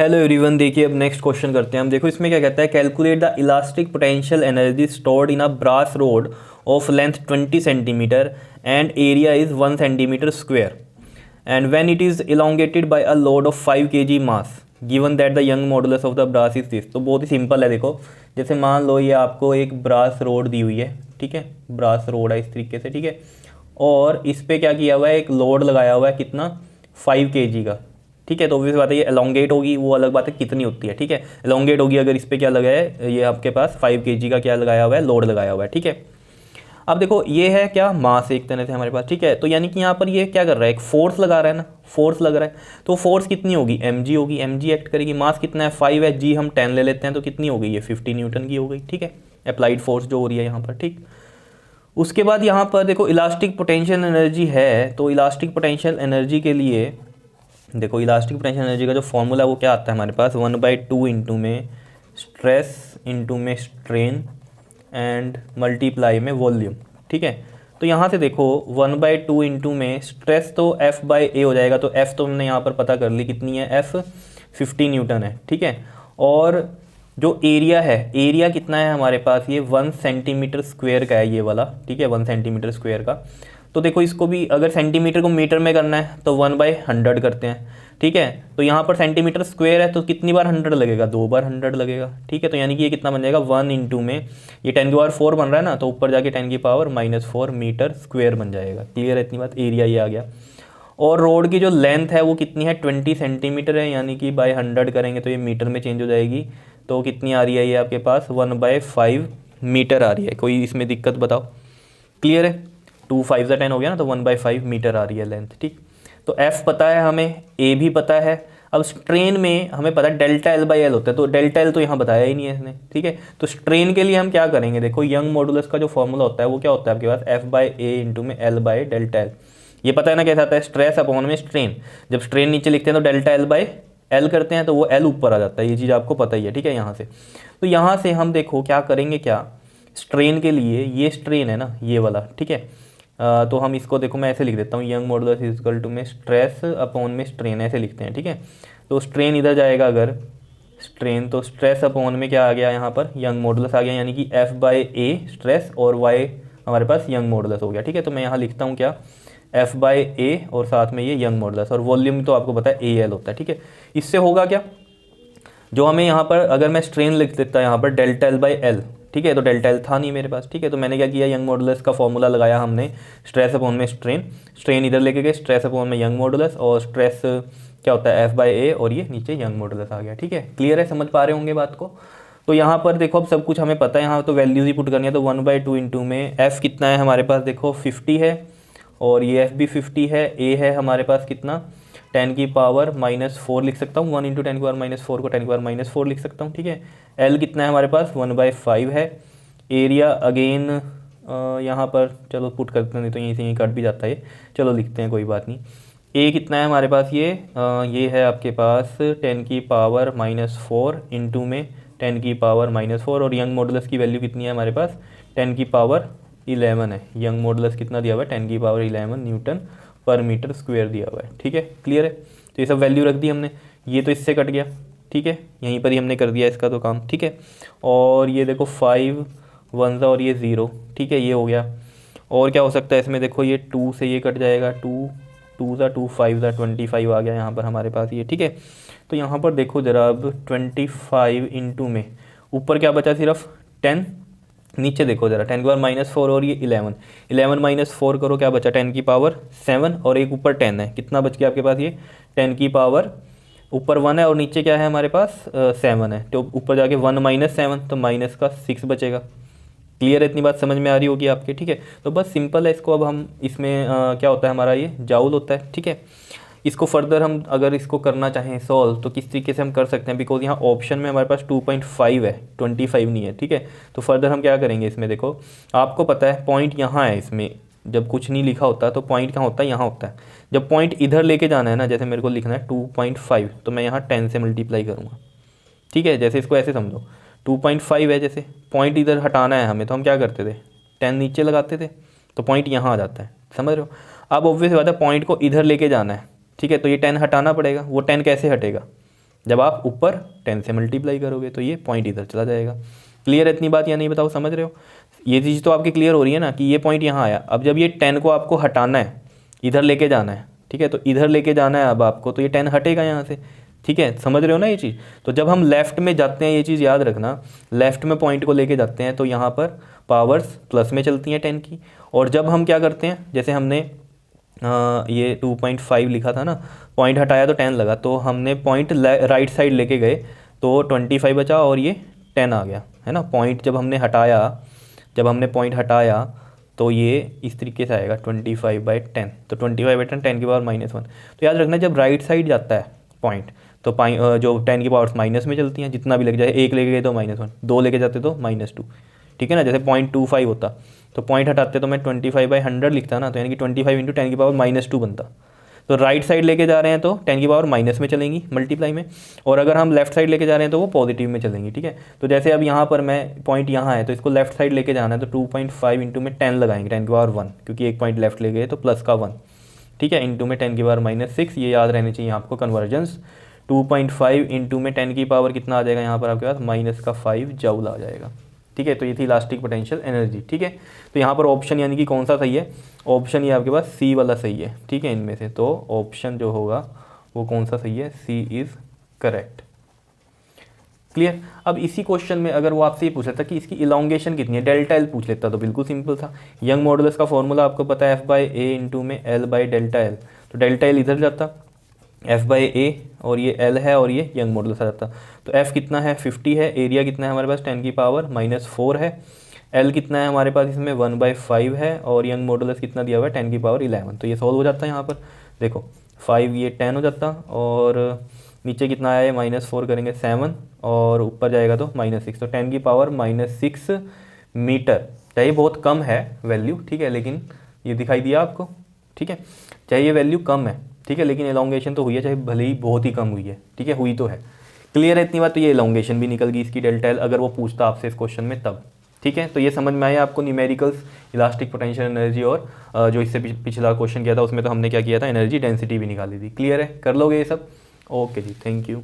Hello everyone, देखिए अब next question करते हैं हम। देखो इसमें क्या कहता है, calculate the elastic potential energy stored in a brass rod of length 20 centimetre and area is 1 centimetre square and when it is elongated by a load of 5 kg mass given that the Young modulus of the brass is this. तो बहुत ही simple है। देखो जैसे मान लो ये आपको एक brass road दी हुई है, ठीक है, ब्रास रोड है इस तरीके से, ठीक है, और इस पर क्या किया हुआ है, एक लोड लगाया हुआ है, कितना, 5 kg का, ठीक है। तो ऑब्वियस बात है ये एलोंगेट होगी, वो अलग बात है कितनी होती है, ठीक है। एलोंगेट होगी अगर इस पर क्या लगा है, ये आपके पास 5 kg का क्या लगाया हुआ है, लोड लगाया हुआ है, ठीक है। अब देखो ये है क्या, मास एक तरह से हमारे पास, ठीक है। तो यानी कि यहाँ पर ये क्या कर रहा है, एक फोर्स लगा रहा है ना, फोर्स लग रहा है। तो फोर्स कितनी होगी, mg होगी, mg एक्ट करेगी। मास कितना है, 5 है, g हम 10 ले लेते हैं, तो कितनी हो गई, ये 50 न्यूटन की हो गई, ठीक है। अप्लाइड फोर्स जो हो रही है यहाँ पर, ठीक। उसके बाद यहाँ पर देखो इलास्टिक पोटेंशियल एनर्जी है, तो इलास्टिक पोटेंशियल एनर्जी के लिए देखो इलास्टिक पोटेंशियल एनर्जी का जो फॉर्मूला वो क्या आता है हमारे पास, 1/2 इंटू में स्ट्रेस इंटू में स्ट्रेन एंड मल्टीप्लाई में वॉल्यूम, ठीक है। तो यहाँ से देखो 1/2 इंटू में स्ट्रेस तो F/A हो जाएगा, तो F तो हमने यहाँ पर पता कर ली कितनी है, F 50 न्यूटन है, ठीक है। और जो एरिया है, एरिया कितना है हमारे पास, ये 1 सेंटीमीटर स्क्वायर का है ये वाला, ठीक है, 1 सेंटीमीटर स्क्वायर का। तो देखो इसको भी अगर सेंटीमीटर को मीटर में करना है तो 1/100 करते हैं, ठीक है। तो यहाँ पर सेंटीमीटर स्क्वायर है तो कितनी बार 100 लगेगा, 2 बार 100 लगेगा, ठीक है। तो यानी कि ये कितना बन जाएगा, 1 इंटू में ये 10⁴ बन रहा है ना, तो ऊपर जाके 10⁻⁻⁴ मीटर स्क्वायर बन जाएगा। क्लियर है इतनी बात, एरिया ये आ गया। और रोड की जो लेंथ है वो कितनी है, 20 सेंटीमीटर है, यानी कि बाय 100 करेंगे तो ये मीटर में चेंज हो जाएगी। तो कितनी आ रही है ये आपके पास, 1/5 मीटर आ रही है। कोई इसमें दिक्कत बताओ, क्लियर है। 2 5 10 हो गया ना, तो 1/5 मीटर आ रही है लेंथ, ठीक। तो F पता है हमें, A भी पता है। अब स्ट्रेन में हमें पता है डेल्टा L/L होता है, तो डेल्टा L तो यहाँ बताया ही नहीं है इसने, ठीक है। तो स्ट्रेन के लिए हम क्या करेंगे, देखो यंग मॉडुलस का जो फॉर्मूला होता है वो क्या होता है आपके पास, F/A इंटू में L/डेल्टा L। ये पता है ना कैसा आता है, स्ट्रेस अपॉन में स्ट्रेन। जब स्ट्रेन नीचे लिखते हैं तो डेल्टा L/L करते हैं, तो वो L ऊपर आ जाता है, ये चीज़ आपको पता ही है, ठीक है। यहाँ से तो यहाँ से हम देखो क्या करेंगे, क्या स्ट्रेन के लिए, ये स्ट्रेन है ना ये वाला, ठीक है। तो हम इसको देखो मैं ऐसे लिख देता हूँ, Young modulus is equal to में स्ट्रेस अपॉन में स्ट्रेन, ऐसे लिखते हैं, ठीक है। तो स्ट्रेन इधर जाएगा अगर स्ट्रेन, तो स्ट्रेस अपॉन में क्या आ गया यहाँ पर, यंग मॉडुलस आ गया, यानी कि F/A स्ट्रेस और Y हमारे पास यंग मॉडुलस हो गया, ठीक है। तो मैं यहाँ लिखता हूँ क्या, F/A और साथ में ये यंग मॉडुलस, और वॉल्यूम तो आपको पता है AL होता है, ठीक है। इससे होगा क्या, जो हमें यहाँ पर अगर मैं स्ट्रेन लिख देता यहाँ पर डेल्टा L/L, ठीक है, तो डेल्टा L था नहीं मेरे पास, ठीक है। तो मैंने क्या किया, यंग मॉडुलस का फॉर्मूला लगाया हमने, स्ट्रेस अपॉन में स्ट्रेन, स्ट्रेन इधर लेके गए, स्ट्रेस अपॉन में यंग मॉडुलस, और स्ट्रेस क्या होता है F/A, और ये नीचे यंग मॉडुलस आ गया, ठीक है। क्लियर है, समझ पा रहे होंगे बात को। तो यहाँ पर देखो अब सब कुछ हमें पता है, यहाँ तो वैल्यूज ही पुट करनी है। तो 1/2 इंटू में F कितना है हमारे पास, देखो 50 है, और ये F भी 50 है, A है हमारे पास कितना, 10⁻⁻⁴ लिख सकता हूँ, 1 इंटू 10⁻⁻⁴ को 10⁻⁴ लिख सकता हूँ, ठीक है। L कितना है हमारे पास, 1/5 है। एरिया अगेन यहाँ पर चलो पुट करते हैं, नहीं तो यहीं से यहीं कट भी जाता है, चलो लिखते हैं, कोई बात नहीं। A कितना है हमारे पास, ये है आपके पास 10⁻⁻⁴ इंटू में 10⁻⁻⁴, और यंग मॉडुलस की वैल्यू कितनी है हमारे पास, 10⁻11 है। यंग मॉडुलस कितना दिया हुआ है, 10⁻11 न्यूटन पर मीटर स्क्वायर दिया हुआ है, ठीक है। क्लियर है, तो ये सब वैल्यू रख दी हमने, ये तो इससे कट गया, ठीक है, यहीं पर ही हमने कर दिया इसका तो काम, ठीक है। और ये देखो 5 1 और ये 0, ठीक है, ये हो गया। और क्या हो सकता है इसमें, देखो ये 2 से ये कट जाएगा, 2 2 2 5 25 आ गया यहाँ पर हमारे पास ये, ठीक है। तो यहाँ पर देखो जरा, अब 25 इंटू में ऊपर क्या बचा, सिर्फ 10, नीचे देखो जरा 10⁻⁻⁴ और ये 11 11 - 4 करो, क्या बचा, 10⁻7, और एक ऊपर 10 है, कितना बच गया आपके पास, ये 10 ऊपर 1 है और नीचे क्या है हमारे पास 7 है, तो ऊपर जाके 1 - 7, तो माइनस का 6 बचेगा। क्लियर है, इतनी बात समझ में आ रही होगी आपके, ठीक है। तो बस सिंपल है, इसको अब हम इसमें क्या होता है हमारा, ये जाउल होता है, ठीक है। इसको फर्दर हम अगर इसको करना चाहें सॉल्व, तो किस तरीके से हम कर सकते हैं, बिकॉज यहाँ ऑप्शन में हमारे पास 2.5 है, 25 नहीं है, ठीक है। तो फर्दर हम क्या करेंगे इसमें, देखो आपको पता है पॉइंट यहाँ है, इसमें जब कुछ नहीं लिखा होता तो पॉइंट कहाँ होता है, यहाँ होता है। जब पॉइंट इधर लेके जाना है ना, जैसे मेरे को लिखना है 2.5, तो मैं यहाँ 10 से मल्टीप्लाई करूँगा, ठीक है। जैसे इसको ऐसे समझो, 2.5 है, जैसे पॉइंट इधर हटाना है हमें, तो हम क्या करते थे, 10 नीचे लगाते थे, तो पॉइंट यहाँ आ जाता है, समझ रहे हो। अब ऑब्वियस बात है पॉइंट को इधर लेके जाना है, ठीक है, तो ये 10 हटाना पड़ेगा। वो 10 कैसे हटेगा, जब आप ऊपर 10 से मल्टीप्लाई करोगे तो ये पॉइंट इधर चला जाएगा। क्लियर है इतनी बात या नहीं बताओ, समझ रहे हो? ये चीज़ तो आपकी क्लियर हो रही है ना कि ये पॉइंट यहाँ आया। अब जब ये 10 को आपको हटाना है, इधर लेके जाना है, ठीक है, तो इधर लेके जाना है अब आपको, तो ये 10 हटेगा यहाँ से, ठीक है, समझ रहे हो ना ये चीज़? तो जब हम लेफ़्ट में जाते हैं, ये चीज़ याद रखना, लेफ़्ट में पॉइंट को लेके जाते हैं तो यहाँ पर पावर्स प्लस में चलती हैं 10 की। और जब हम क्या करते हैं, जैसे हमने ये 2.5 लिखा था ना, पॉइंट हटाया तो 10 लगा, तो हमने पॉइंट राइट साइड लेके गए तो 25 बचा और ये 10 आ गया, है ना। पॉइंट जब हमने पॉइंट हटाया तो ये इस तरीके से आएगा 25/10, तो 25/10 10 की पावर -1। तो याद रखना जब राइट साइड जाता है पॉइंट तो जो 10 की पावर्स माइनस में चलती हैं, जितना भी लेके जाए, 1 लेके गए तो -1, 2 लेके जाते तो -2, ठीक है ना। जैसे 0.25 होता तो पॉइंट हटाते तो मैं 25/100 लिखता ना, तो यानी कि 25 × 10 की पावर -2 बनता। तो राइट साइड लेके जा रहे हैं तो 10 की पावर माइनस में चलेंगी मल्टीप्लाई में, और अगर हम लेफ्ट साइड लेके जा रहे हैं तो वो पॉजिटिव में चलेंगी, ठीक है। तो जैसे अब यहाँ पर मैं पॉइंट यहाँ है तो इसको लेफ्ट साइड लेके जाना है, तो 2.5 इंटू में 10 लगाएंगे, 10 की पावर 1, क्योंकि एक पॉइंट लेफ्ट ले गए तो प्लस का 1, ठीक है, इंटू में 10 की पावर -6। ये याद रहनी चाहिए आपको कन्वर्जेंस। 2.5 इंटू में 10 की पावर कितना आ जाएगा यहाँ पर आपके पास, -5 जूल आ जाएगा, ठीक है। तो ये थी इलास्टिक पोटेंशियल एनर्जी, ठीक है। तो यहाँ पर ऑप्शन यानी कि कौन सा सही है, ऑप्शन ये आपके पास सी वाला सही है, ठीक है, इनमें से। तो ऑप्शन जो होगा वो कौन सा सही है, सी इज़ करेक्ट। क्लियर। अब इसी क्वेश्चन में अगर वो आपसे ये पूछ लेता कि इसकी इलोंगेशन कितनी है, डेल्टा एल पूछ लेता तो बिल्कुल सिंपल था। यंग मॉडुलस का फॉर्मूला आपको पता है F/A इंटू में L/डेल्टा एल, तो डेल्टा एल इधर जाता, F/A और ये L है और ये यंग मॉडुलस आ जाता। तो F कितना है, 50 है, एरिया कितना है हमारे पास 10 की पावर -4 है, L कितना है हमारे पास इसमें 1/5 है, और यंग मॉडुलस कितना दिया हुआ है 10 की पावर 11। तो ये सॉल्व हो जाता है यहाँ पर, देखो 5 ये 10 हो जाता, और नीचे कितना आया है -4 करेंगे 7, और ऊपर जाएगा तो -6, तो 10 की पावर -6 मीटर। चाहिए बहुत कम है वैल्यू, ठीक है, लेकिन ये दिखाई दिया आपको, ठीक है, चाहिए वैल्यू कम है, ठीक है, लेकिन एलोंगेशन तो हुई है, चाहे भले ही बहुत ही कम हुई है, ठीक है, हुई तो है। क्लियर है इतनी बात? तो ये एलोंगेशन भी निकल गई इसकी डेल्टा एल, अगर वो पूछता आपसे इस क्वेश्चन में तब, ठीक है। तो ये समझ में आया आपको न्यूमेरिकल्स, इलास्टिक पोटेंशियल एनर्जी, और जो इससे पिछला क्वेश्चन किया था उसमें तो हमने क्या किया था, एनर्जी डेंसिटी भी निकाली थी। क्लियर है, कर लोगे ये सब? ओके जी, थैंक यू।